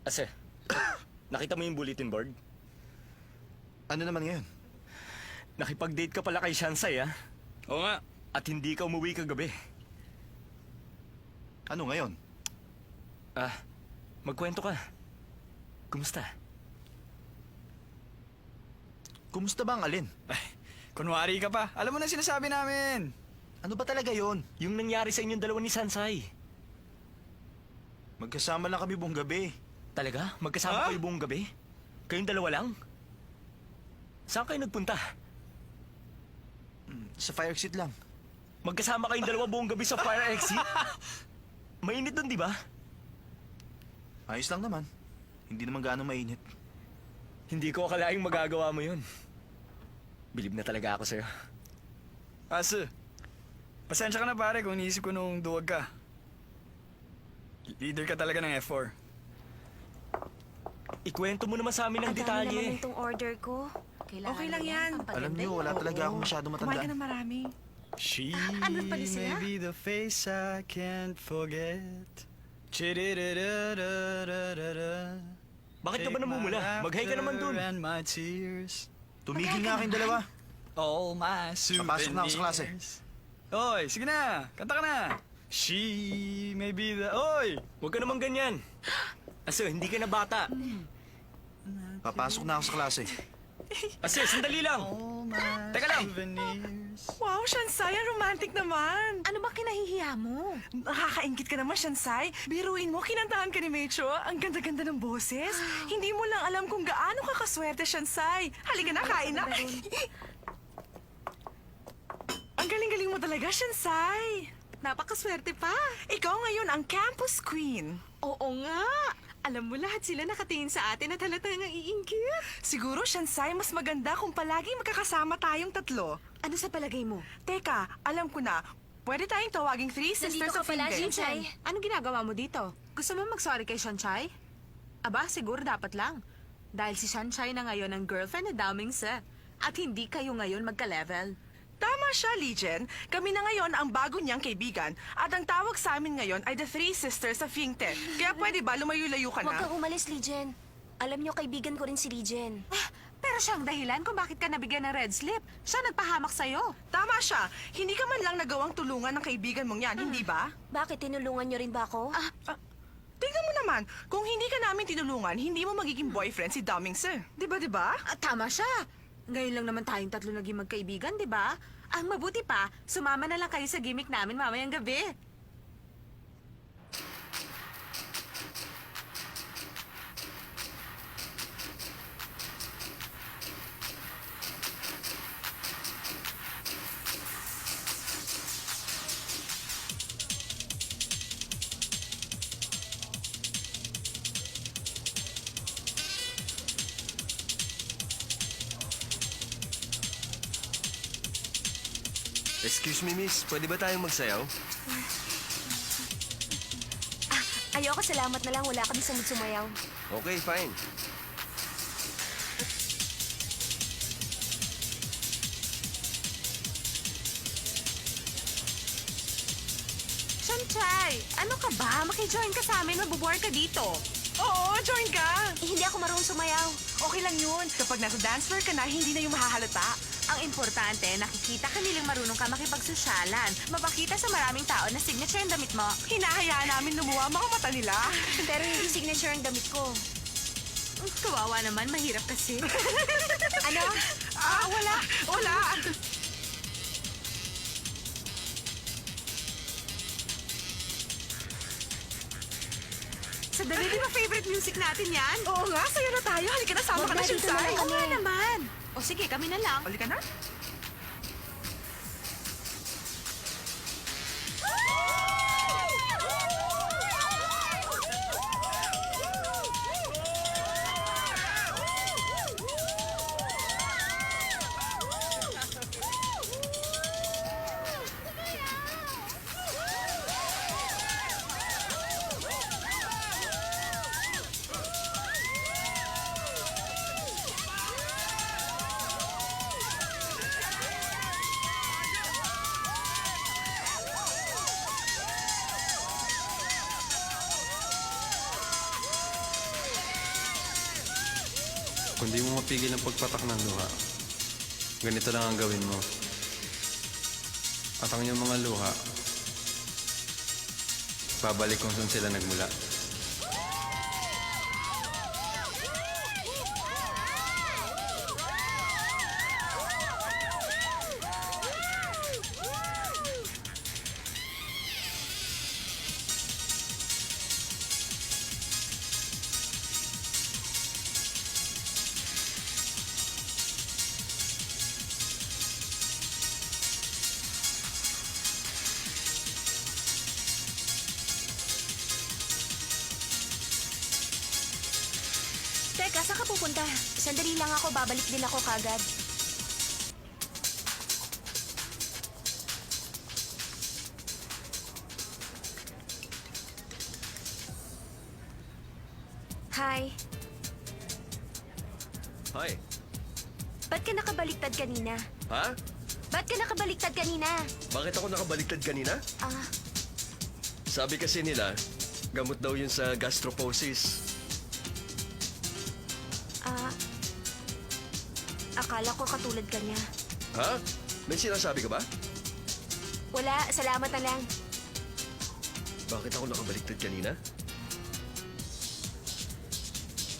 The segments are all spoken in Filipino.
Ase, nakita mo yung bulletin board? Ano naman ngayon? Nakipag-date ka pala kay Shansai, ah. Oo nga. At hindi ka umuwi kagabi. Ano ngayon? Ah, magkwento ka. Kumusta? Kumusta ba ang alin? Ay, kunwari ka pa. Alam mo na sinasabi namin. Ano ba talaga yon? Yung nangyari sa inyong dalawa ni Shansai. Magkasama lang kami buong gabi. Talaga? Magkasama Ha? kayo buong gabi? Kayong dalawa lang? Saan kayo nagpunta? Sa fire exit lang. Magkasama kayong dalawa buong gabi sa fire exit? Mainit doon, di ba? Ayos lang naman. Hindi naman gaano mainit. Hindi ko akalaing magagawa mo yun. Bilib na talaga ako sa'yo. Aso, pasensya ka na pare kung iniisip ko nung duwag ka. Leader ka talaga ng F4. Ikwento mo naman sa amin ng Ang dami detalye. naman itong order ko. Kailangan Okay lang mo yan. pampaganda Alam niyo, yun. wala talaga Oo. ako masyado Kumain ka matandaan. na marami. She ano pala sila? may be the face I can't forget. Chidididididididida. Bakit ka ba namumula? Mag-hi ka naman dun. And my tears. Tumigil nga kayong dalawa. All my souvenirs. Papasok na ako sa klase. Oy, sige na. Kanta ka na. She may be the... Oy! Huwag ka naman ganyan. Aso, hindi ka na bata. Papasok na ako sa klase. Aso, sandali lang. All my Teka lang. souvenirs. Wow, Shansai, ang romantic naman. Ano ba kinahihiya mo? Nakakaingit ka naman, Shansai. Biruin mo, kinantahan ka ni Mecho. Ang ganda-ganda ng boses. Hindi mo lang alam kung gaano ka kaswerte, Shansai. Halika na, kain na. Ang galing-galing mo talaga, Shansai. Napakaswerte pa. Ikaw ngayon ang campus queen. Oo nga. Alam mo, lahat sila nakatingin sa atin at halatang iinggit. Siguro, Shansai, mas maganda kung palaging magkakasama tayong tatlo. Ano sa palagay mo? Teka, alam ko na. Pwede tayong tawaging Three Sisters of Eden. Shansai. Anong ginagawa mo dito? Gusto mo mag-sorry kay Shansai? Aba, siguro dapat lang. Dahil si Shansai na ngayon ang girlfriend ni Dao Mingse. At hindi kayo ngayon magka-level. Tama siya, Legion. Kami na ngayon ang bago niyang kaibigan. At ang tawag sa amin ngayon ay The Three Sisters of Yingte. Kaya pwede ba lumayo-layo ka Huwag na? kang umalis, Lijen. Alam niyo, kaibigan ko rin si Lijen. Pero siya ang dahilan kung bakit ka nabigyan ng red slip. Siya nagpahamak sa'yo. Tama siya. Hindi ka man lang nagawang tulungan ng kaibigan mong yan, hindi ba? Bakit tinulungan niyo rin ba ako? Tingnan mo naman, kung hindi ka namin tinulungan, hindi mo magiging boyfriend si Damingse. Di ba, di ba? Tama siya. Ngayon lang naman tayong tatlo naging magkaibigan, di ba? Ang mabuti pa, sumama na lang kayo sa gimmick namin mamayang gabi. Excuse me, miss. Pwede ba tayong magsayaw? Ayoko, salamat na lang. Wala kami sa mood sumayaw. Okay, fine. Shansai, ano ka ba? Makijoin ka sa amin, mabubore ka dito. Oo, join ka. Hindi ako marunong sumayaw. Okay lang yun. Kapag nasa dance floor ka na, hindi na yung mahahalata. Ang importante, nakikita ka nilang marunong ka makipagsosyalan. Mapakita sa maraming tao na signature ang damit mo. Hinahayaan namin lumuwa mga mata nila. Pero hindi signature ang damit ko. Kawawa naman, mahirap kasi. Ano? Wala. Wala. Sandali, di ba favorite music natin yan? Oo nga, sayo na tayo. Halika na, sama Wag ka na, na, dito na Shansai. lang Oo nga kami. naman. O sige, kami na lang. Halika na. Kung di mo mapigil ang pagpatak ng luha, ganito lang ang gawin mo. At ang iyong mga luha, babalik kung saan sila nagmula. Teka, saan ka pupunta? Sandali lang ako, babalik din ako kagad. Hi. Hoy. Ba't ka nakabaliktad kanina? Ha? Ba't ka nakabaliktad kanina? Bakit ako nakabaliktad kanina? Ah, Sabi kasi nila, gamot daw yun sa gastroposis. akala ko katulad ka niya. Ha? May sinasabi ka ba? Wala, salamat na lang. Bakit ako nakabaliktad kanina?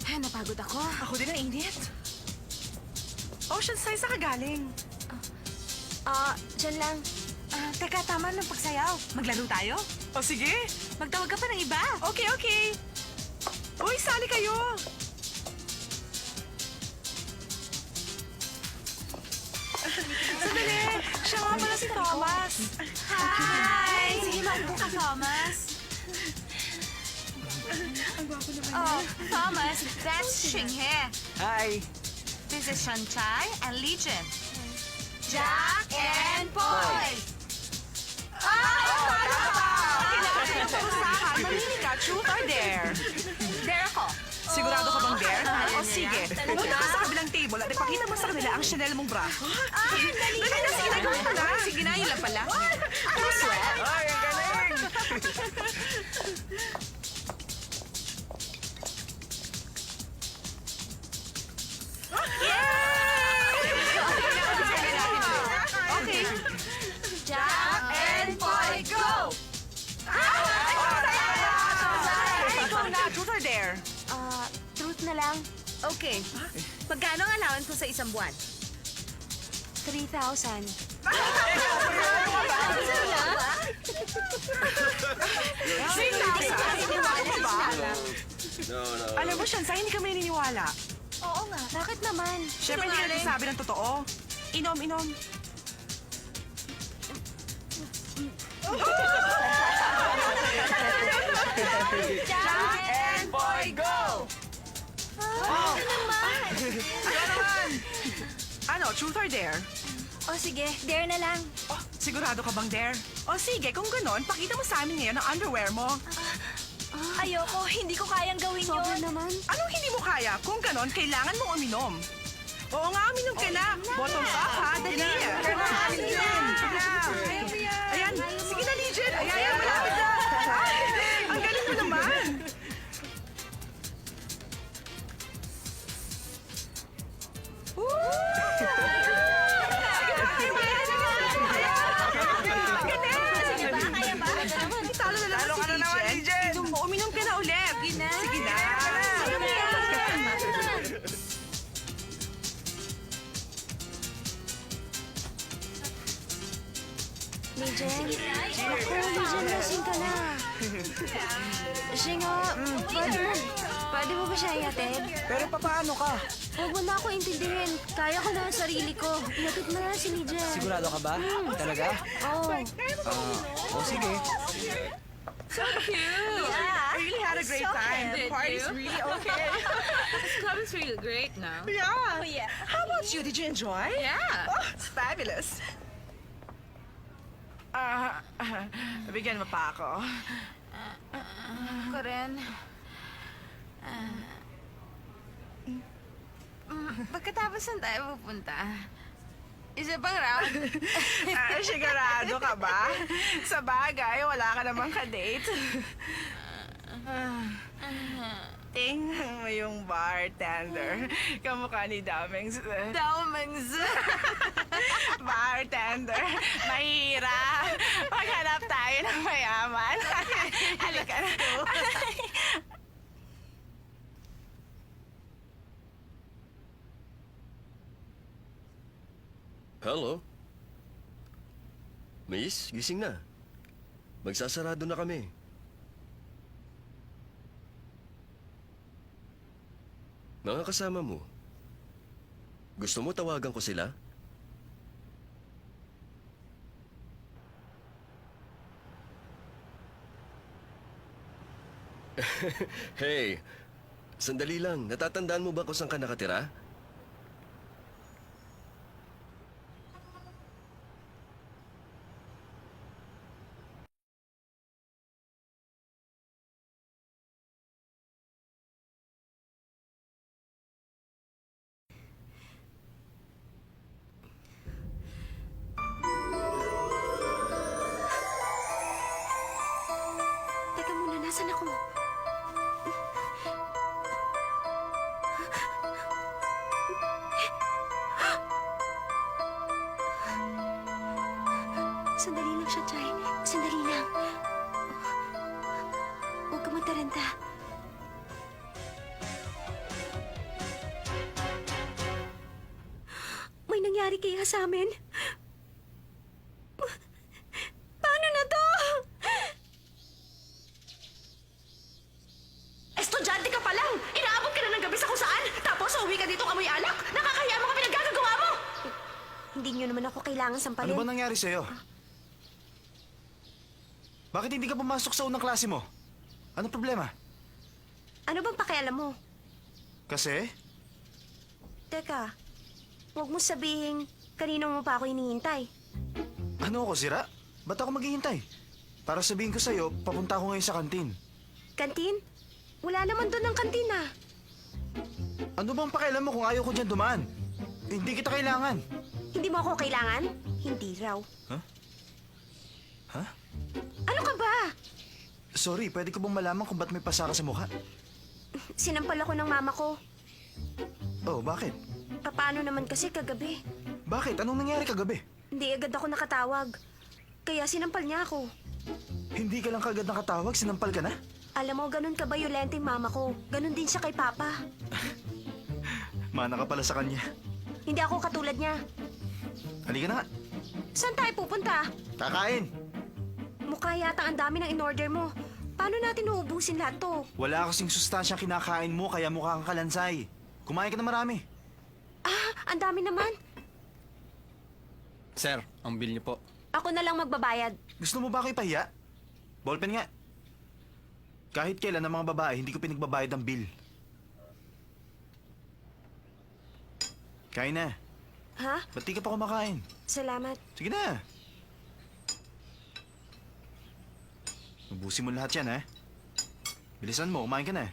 Ay, napagod ako. Ako din ang init. Ocean Size, saan ka galing? Diyan lang. Teka, tama ng pagsayaw. Maglaro tayo? O sige. Magtawag ka pa ng iba. Okay, okay. Uy, sali kayo. Sandali. Siya nga pala si Thomas. Hi! Sige, maupo ka, Thomas. Oh, Thomas, that's Xinghe. Hi! This is Shanchai and Legion. Jack and Poy! Mamili ka, truth or dare? There ako. Sigurado ka bang dare? O sige, punta ka sa kabilang table at ipakita mo sa kanila ang Chanel mong bra. Dali na, sige na, gawin mo na. Sige na, yun lang pala. Ano sweat? Ay, ang galing! Okay. Jack and Poy, go! Ikaw na, truth or dare? Truth na lang. Okay. Magkano ang allowance ko sa isang buwan? 3,000. No. Alam mo, Shansai, hindi kami naniniwala. Oo nga. Bakit naman? Siyempre, hindi natin sabi ng totoo. Inom, inom. Jack and Boy, go! Ano, truth or dare? O sige, dare na lang. Oh, sigurado ka bang dare? O sige, kung ganon, pakita mo sa amin ngayon ang underwear mo. Ayoko, hindi ko kayang gawin yun. Sobra naman. Anong hindi mo kaya? Kung ganon, kailangan mong uminom. Oo nga, uminom ka na. Bottoms up, ha? Dali. Sige na. Ayan, sige na, Legion. Ayan, malapit na. Ay, ang galing mo naman. Sige ba? Kaya ba? Talo na lang si Legion. Inom mo, uminom ka na ulit. Sige na. Legion? Ako, Legion, lasing ka na. Siya nga, pwede mo ba siya ihatid? Pero papaano ka? Huwag mo na ako intindihin. Kaya ko na ang sarili ko. Ihatid mo na si Legion. Sigurado ka ba? Talaga? Oo. Sige. I really had a great time. The party's really okay. This club is really great now. Yeah. How about you? Did you enjoy? Yeah. Oh, it's fabulous. Bigyan mo pa ako. Ko rin. Pagkatapos saan tayo pupunta? Isa pang round? Sigurado ka ba? Sa bagay, wala ka namang ka-date. Tingnan mo yung bartender. Kamukha ni Daming Daumings! bartender. Mahirap. Maghanap tayo ng mayaman. Halika na. Hello? Miss, gising na. Magsasarado na kami. Mga kasama mo, gusto mo tawagan ko sila? Hey, sandali lang. Natatandaan mo ba kung saan ka nakatira? Teka muna, nasan ako? Sandali lang siya, Chay. Sandali lang. Huwag ka mataranta. May nangyari kaya sa amin? Paano na to? Estudyante ka pa lang! Inaabot ka na ng gabi sa kung saan! Tapos uwi ka dito amoy alak! Nakakahiya mo ka pinaggagawa mo! Hindi niyo naman ako kailangan sampalin. Ano ba nangyari sa'yo? Bakit hindi ka pumasok sa unang klase mo? Ano problema? Ano bang pakialam mo? Kasi? Teka, huwag mo sabihin kanino mo pa ako hinihintay. Ano ako, sira? Ba't ako maghihintay? Para sabihin ko sa'yo, papunta ako ngayon sa kantin. Kantin? Wala naman doon ng kantina. Ano bang pakialam mo kung ayaw ko dyan dumaan? Hindi kita kailangan. Hindi mo ako kailangan? Hindi raw. Ha? Ano ka ba? Sorry, pwede ko bang malaman kung ba't may pasa ka sa mukha? Sinampal ako ng mama ko. Oh, bakit? Paano naman kasi kagabi? Bakit? Anong nangyari kagabi? Hindi agad ako nakatawag. Kaya sinampal niya ako. Hindi ka lang kagad nakatawag, sinampal ka na? Alam mo, ganun ka bayolente yung mama ko. Ganun din siya kay Papa. Mana ka pala sa kanya. Hindi ako katulad niya. Halika na nga. Saan tayo pupunta? Kakain! Mukha yata ang dami ng in-order mo. Paano natin uubusin lahat to? Wala kasing sustansyang kinakain mo, kaya mukha kang kalansay. Kumain ka na marami. Ah, ang dami naman. Sir, ang bill niyo po. Ako na lang magbabayad. Gusto mo ba ako ipahiya? Ballpen nga. Kahit kailan ng mga babae, hindi ko pinagbabayad ang bill. Kain na. Ha? Ba't di ka pa kumakain? Salamat. Sige na. Ubusin mo lahat yan, ha? Bilisan mo, kumain ka na.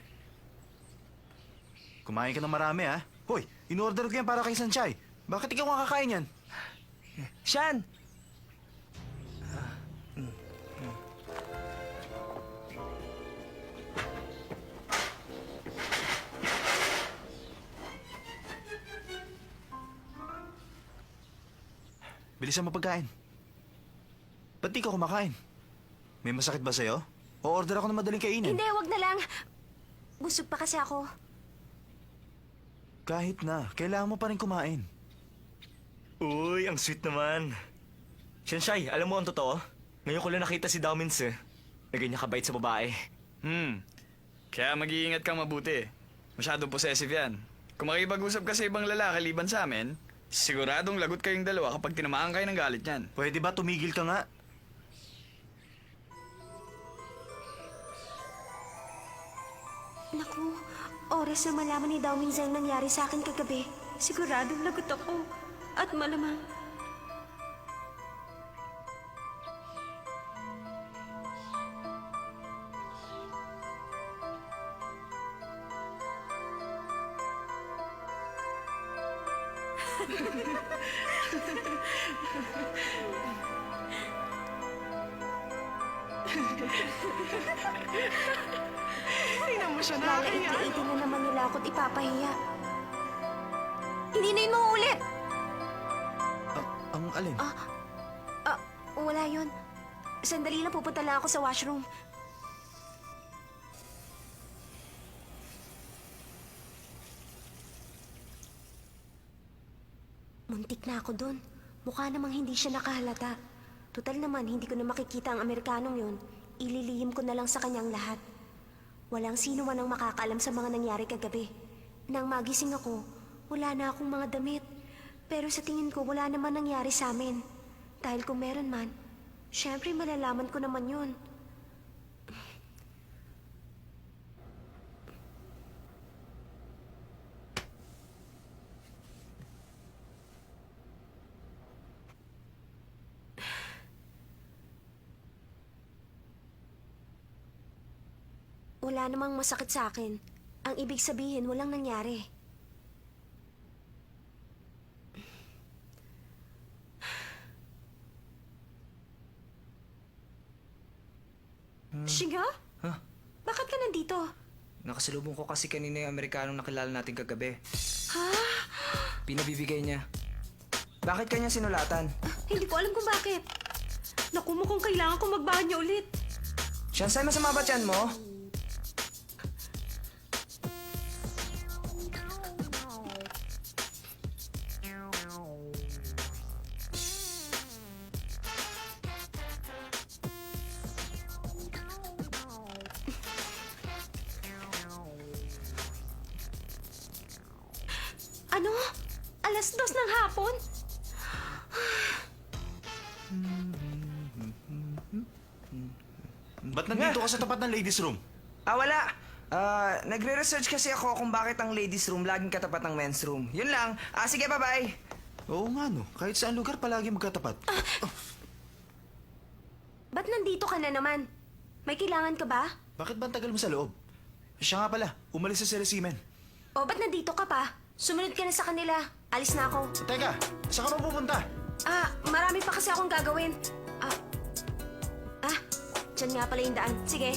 Kumain ka ng marami, ha? Hoy, in-order ko yan para kay Sanchay. Bakit ikaw ang kakain yan? Shan! Bilisan mo pagkain. Ba't di ka kumakain? May masakit ba sa'yo? O-order ako ng madaling kainin. Hindi, wag na lang. Busog pa kasi ako. Kahit na, kailangan mo pa rin kumain. Uy, ang sweet naman. Shanshai, alam mo ang totoo? Ngayon ko lang nakita si Daumins eh. Na ganyan kabait sa babae. Kaya mag-iingat kang mabuti. Masyadong possessive yan. Kung makipag-usap ka sa ibang lalaki liban sa amin, siguradong lagot kayong dalawa kapag tinamaan kayo ng galit niyan. Pwede ba tumigil ka nga? Naku, oras na malaman ni Dao Ming Zhang nangyari sa akin kagabi. Siguradong lagot ako. At malamang, Tingnan mo siya na. Lalait-laitin na naman nila ako't ipapahiya. Hindi na yun mauulit! Ang alin? Wala yun. Sandali lang, pupunta lang ako sa washroom. Muntik na ako dun. Mukha namang hindi siya nakahalata. Total naman, hindi ko na makikita ang Amerikanong yun. Ililihim ko na lang sa kanyang lahat. Walang sino man ang makakaalam sa mga nangyari kagabi. Nang magising ako, wala na akong mga damit. Pero sa tingin ko, wala naman nangyari sa amin. Dahil kung meron man, syempre malalaman ko naman yun. Wala namang masakit sa akin. Ang ibig sabihin, walang nangyari. Shiga? Bakit ka nandito? Nakasalubong ko kasi kanina yung Amerikanong nakilala natin kagabi. Ha? Pinabibigay niya. Bakit kanya sinulatan? Hindi ko alam kung bakit. Naku, mukhang kailangan ko magbanyo ulit. Shansay, masama ba tiyan mo? Ano? 2:00 ng hapon? Ba't nandito ka sa tapat ng ladies room? Wala. Nagre-research kasi ako kung bakit ang ladies room laging katapat ng men's room. Yun lang. Sige, bye-bye. Oo nga no, kahit saan lugar palagi magkatapat. Ba't nandito ka na naman? May kailangan ka ba? Bakit ba ang tagal mo sa loob? Siya nga pala, umalis sa Semen. O ba't nandito ka pa? Sumunod ka na sa kanila. Alis na ako. Teka, saan ka mapupunta? Marami pa kasi akong gagawin. Diyan nga pala yung daan. Sige,